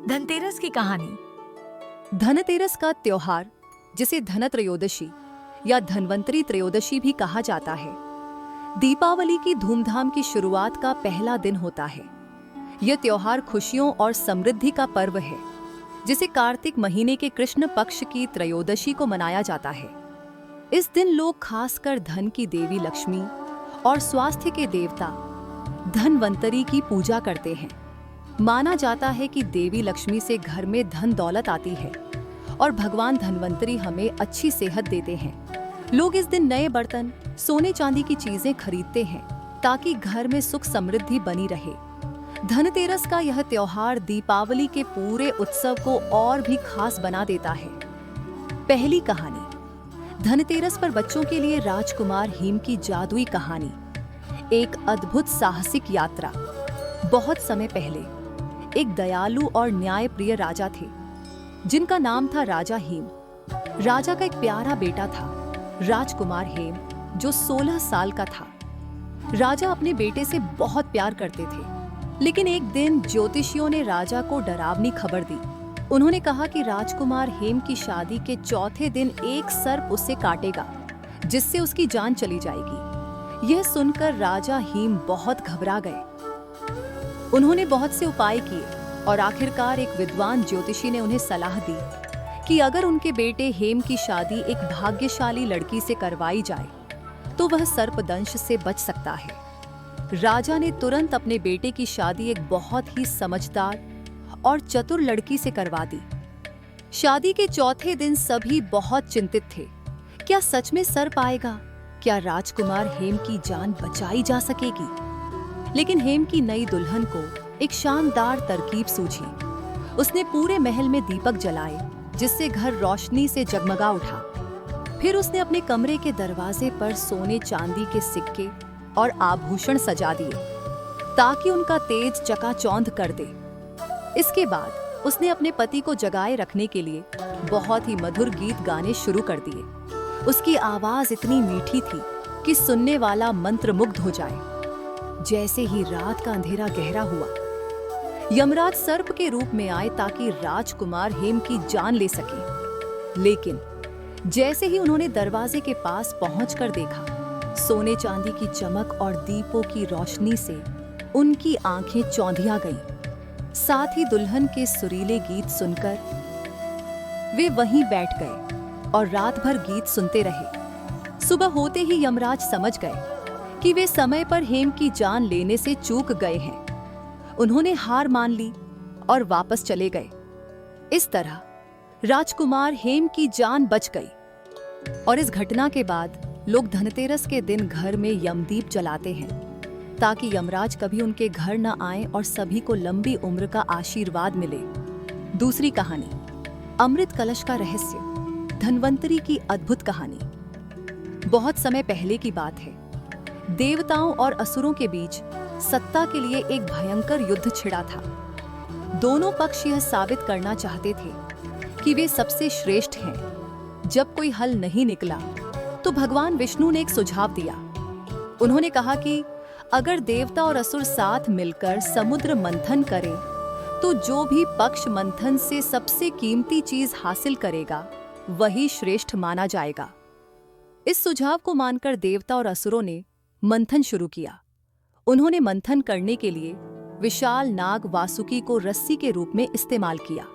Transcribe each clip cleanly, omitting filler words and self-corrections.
धनतेरस की कहानी। धनतेरस का त्योहार, जिसे धनत्रयोदशी या धन्वंतरी त्रयोदशी भी कहा जाता है, दीपावली की धूमधाम की शुरुआत का पहला दिन होता है। यह त्योहार खुशियों और समृद्धि का पर्व है, जिसे कार्तिक महीने के कृष्ण पक्ष की त्रयोदशी को मनाया जाता है। इस दिन लोग खासकर धन की देवी लक्ष्मी और स्वास्थ्य के देवता धनवंतरी की पूजा करते हैं। माना जाता है कि देवी लक्ष्मी से घर में धन दौलत आती है और भगवान धनवंतरी हमें अच्छी सेहत देते हैं। लोग इस दिन नए बर्तन, सोने चांदी की चीजें खरीदते हैं ताकि घर में सुख समृद्धि बनी रहे। धनतेरस का यह त्योहार दीपावली के पूरे उत्सव को और भी खास बना देता है। पहली कहानी। धनतेरस पर बच्चों के लिए राजकुमार हेम की जादुई कहानी। एक अद्भुत साहसिक यात्रा। बहुत समय पहले एक दयालु और न्यायप्रिय राजा थे, जिनका नाम था राजा हेम। राजा का एक प्यारा बेटा था, राजकुमार हेम, जो 16 साल का था। राजा अपने बेटे से बहुत प्यार करते थे, लेकिन एक दिन ज्योतिषियों ने राजा को डरावनी खबर दी। उन्होंने कहा कि राजकुमार हेम की शादी के चौथे दिन एक सर्प उसे काटेगा, जिससे उसकी जान चली जाएगी। यह सुनकर राजा हेम बहुत घबरा गए। उन्होंने बहुत से उपाय किए और आखिरकार एक विद्वान ज्योतिषी ने उन्हें सलाह दी कि अगर उनके बेटे हेम की शादी एक भाग्यशाली लड़की से करवाई जाए तो वह सर्पदंश से बच सकता है। राजा ने तुरंत अपने बेटे की शादी एक बहुत ही समझदार और चतुर लड़की से करवा दी। शादी के चौथे दिन सभी बहुत चिंतित थे। क्या सच में सर्प आएगा? क्या राजकुमार हेम की जान बचाई जा सकेगी? लेकिन हेम की नई दुल्हन को एक शानदार तरकीब सूझी। उसने पूरे महल में दीपक जलाए, जिससे घर रोशनी से जगमगा उठा। फिर उसने अपने कमरे के दरवाजे पर सोने चांदी के सिक्के और आभूषण सजा दिए, ताकि उनका तेज चकाचौंध कर दे। इसके बाद उसने अपने पति को जगाए रखने के लिए बहुत ही मधुर गीत गाने शुरू कर दिए। उसकी आवाज इतनी मीठी थी कि सुनने वाला मंत्रमुग्ध हो जाए। जैसे ही रात का अंधेरा गहरा हुआ, यमराज सर्प के रूप में आए ताकि राजकुमार हेम की जान ले सके। लेकिन जैसे ही उन्होंने दरवाजे के पास पहुंचकर देखा, सोने चांदी की चमक और दीपों की रोशनी से उनकी आंखें चौंधिया गईं। साथ ही दुल्हन के सुरीले गीत सुनकर वे वहीं बैठ गए और रात भर गीत सुनते रहे। सुबह होते ही यमराज समझ गए कि वे समय पर हेम की जान लेने से चूक गए हैं। उन्होंने हार मान ली और वापस चले गए। इस तरह राजकुमार हेम की जान बच गई। और इस घटना के बाद लोग धनतेरस के दिन घर में यमदीप जलाते हैं, ताकि यमराज कभी उनके घर न आए और सभी को लंबी उम्र का आशीर्वाद मिले। दूसरी कहानी। अमृत कलश का रहस्य। धन्वंतरी की अद्भुत कहानी। बहुत समय पहले की बात है। देवताओं और असुरों के बीच सत्ता के लिए एक भयंकर युद्ध छिड़ा था। दोनों पक्ष यह साबित करना चाहते थे कि वे सबसे श्रेष्ठ हैं। जब कोई हल नहीं निकला तो भगवान विष्णु ने एक सुझाव दिया। उन्होंने कहा कि अगर देवता और असुर साथ मिलकर समुद्र मंथन करें तो जो भी पक्ष मंथन से सबसे कीमती चीज हासिल करेगा वही श्रेष्ठ माना जाएगा। इस सुझाव को मानकर देवता और असुरों ने मंथन शुरू किया। उन्होंने मंथन करने के लिए विशाल नाग वासुकी को रस्सी के रूप में इस्तेमाल किया।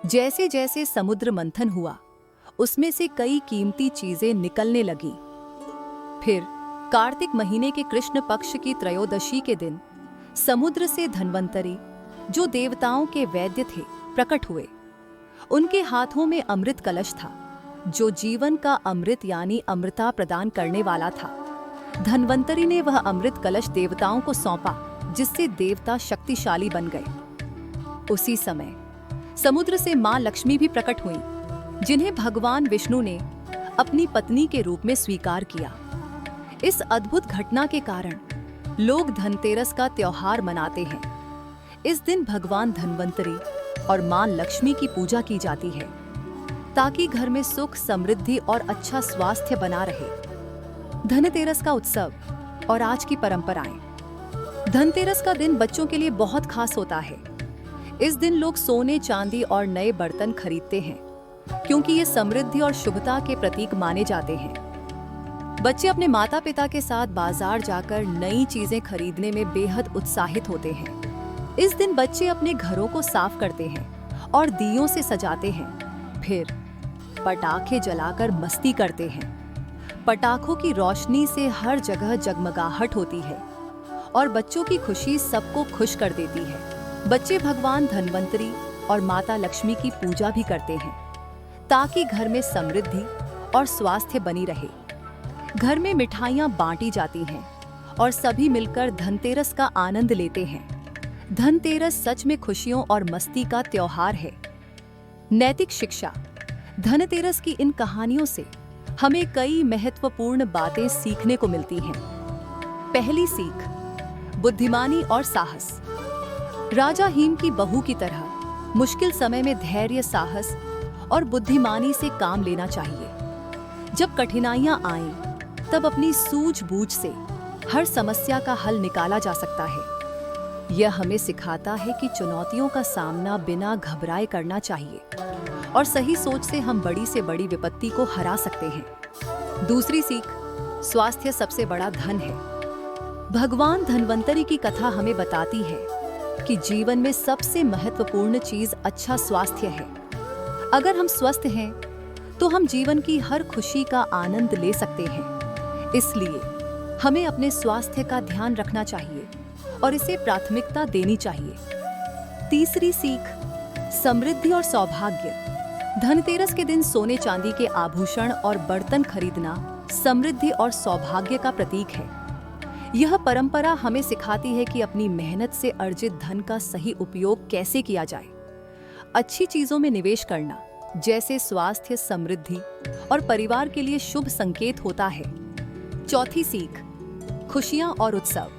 जैसे जैसे समुद्र मंथन हुआ, उसमें से कई कीमती चीजें निकलने लगी। फिर कार्तिक महीने के कृष्ण पक्ष की त्रयोदशी के दिन समुद्र से धन्वंतरी, जो देवताओं के वैद्य थे, प्रकट हुए। उनके हाथों में अमृत कलश था, जो जीवन का अमृत यानी अमृता प्रदान करने वाला था। धन्वंतरी ने वह अमृत कलश देवताओं को सौंपा, जिससे देवता शक्तिशाली बन गए। उसी समय समुद्र से मां लक्ष्मी भी प्रकट हुईं, जिन्हें भगवान विष्णु ने अपनी पत्नी के रूप में स्वीकार किया। इस अद्भुत घटना के कारण लोग धनतेरस का त्योहार मनाते हैं। इस दिन भगवान धन्वंतरी और मां लक्ष्मी की पूजा की जाती है, ताकि घर में सुख, समृद्धि और अच्छा स्वास्थ्य बना रहे। धनतेरस का उत्सव और आज की परंपराएं। धनतेरस का दिन बच्चों के लिए बहुत खास होता है। इस दिन लोग सोने, चांदी और नए बर्तन खरीदते हैं क्योंकि ये समृद्धि और शुभता के प्रतीक माने जाते हैं। बच्चे अपने माता पिता के साथ बाजार जाकर नई चीजें खरीदने में बेहद उत्साहित होते हैं। इस दिन बच्चे अपने घरों को साफ करते हैं और दियों से सजाते हैं। फिर पटाखे जलाकर मस्ती करते हैं। पटाखों की रोशनी से हर जगह जगमगाहट होती है और बच्चों की खुशी सबको खुश कर देती है। बच्चे भगवान धन्वंतरी और माता लक्ष्मी की पूजा भी करते हैं ताकि घर में समृद्धि और स्वास्थ्य बनी रहे। घर में मिठाइयाँ बांटी जाती हैं और सभी मिलकर धनतेरस का आनंद लेते हैं। धनतेरस सच में खुशियों और मस्ती का त्योहार है। नैतिक शिक्षा। धनतेरस की इन कहानियों से हमें कई महत्वपूर्ण बातें सीखने को मिलती हैं। पहली सीख, बुद्धिमानी और साहस। राजा हिम की बहू की तरह मुश्किल समय में धैर्य, साहस और बुद्धिमानी से काम लेना चाहिए। जब कठिनाइयां आएं, तब अपनी सूझबूझ से हर समस्या का हल निकाला जा सकता है। यह हमें सिखाता है कि चुनौतियों का सामना बिना घबराए करना चाहिए और सही सोच से हम बड़ी से बड़ी विपत्ति को हरा सकते हैं। दूसरी सीख, स्वास्थ्य सबसे बड़ा धन है। भगवान धन्वंतरी की कथा हमें बताती है कि जीवन में सबसे महत्वपूर्ण चीज अच्छा स्वास्थ्य है। अगर हम स्वस्थ हैं, तो हम जीवन की हर खुशी का आनंद ले सकते हैं। इसलिए हमें अपने स्वास्थ्य का ध्यान रखना चाहिए और इसे प्राथमिकता देनी चाहिए। तीसरी सीख, समृद्धि और सौभाग्य। धनतेरस के दिन सोने चांदी के आभूषण और बर्तन खरीदना समृद्धि और सौभाग्य का प्रतीक है। यह परंपरा हमें सिखाती है कि अपनी मेहनत से अर्जित धन का सही उपयोग कैसे किया जाए। अच्छी चीजों में निवेश करना, जैसे स्वास्थ्य, समृद्धि और परिवार के लिए शुभ संकेत होता है। चौथी सीख, खुशियां और उत्सव।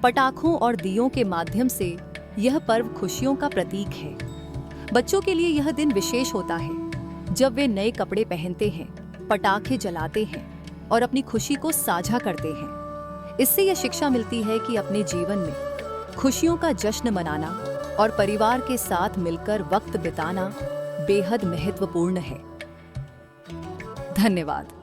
पटाखों और दियों के माध्यम से यह पर्व खुशियों का प्रतीक है। बच्चों के लिए यह दिन विशेष होता है जब वे नए कपड़े पहनते हैं, पटाखे जलाते हैं और अपनी खुशी को साझा करते हैं। इससे यह शिक्षा मिलती है कि अपने जीवन में खुशियों का जश्न मनाना और परिवार के साथ मिलकर वक्त बिताना बेहद महत्वपूर्ण है। धन्यवाद।